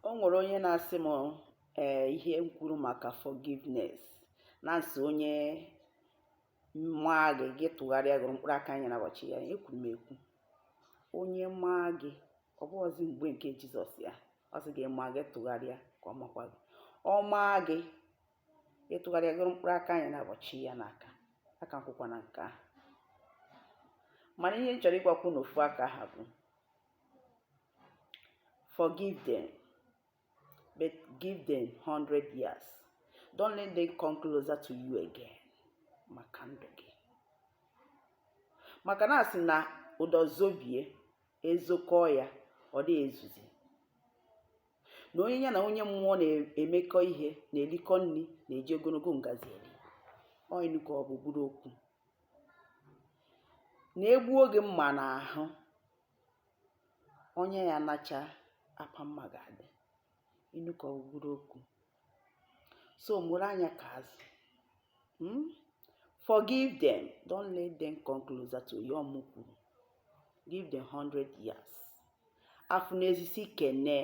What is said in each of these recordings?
O nwere onye na-asị m ihe m kwuru maka forgiveness, na-asị onye maa gị tụgharịa gụrụ mkpụrụ aka anyị n'ụbọchị ya. Ekwuru m ekwu, onye maa gị, ọ bụghịzi mgbe nke Jizọs ya, ọ sị gị maa gị tụgharịa ka ọ makwa gị. Ọ maa gị ịtụgharịa gụrụ mkpụrụ aka anyị n'ụbọchị ya n'aka, aka nkwụkwa na nke ahụ. Mana ihe m chọrọ ịgwakwu n'ofu aka ha bụ, forgive them, but give them 100 years. Don't let them come closer to you again. Maka ndụ gị. Maka na asị na ụdọ zobie ezokọ ya, ọ dị ezuzi. Na onye ya na onye mmụọ na-emekọ ihe, na-erikọ nri, na-eji ogologo ngazi eri. Ọ ịnụ ka ọ bụ buru okwu. Na-egbu oge mma n'ahụ, onye ya nacha apa mma ga-adị. Ịnụ ka ọ bụ buru okwu. So mụrụ anya ka azụ. Forgive them. Don't let them come closer to you. Give them 100 years. Afụ n'ezisi kene.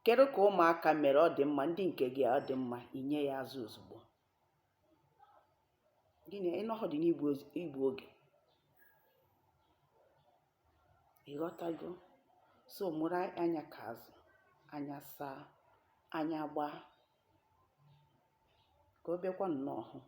Kedu ka ụmụaka mere ọ dị mma, ndị nke gị ọ dị mma, inye ya azụ ozugbo. Gịnị ịnọghọ dị n'igbu oge. Ịghọtago? So mụrụ anya ka azụ, anya saa, anya gbaa. Ka ọ bịakwa nnọọ hụ.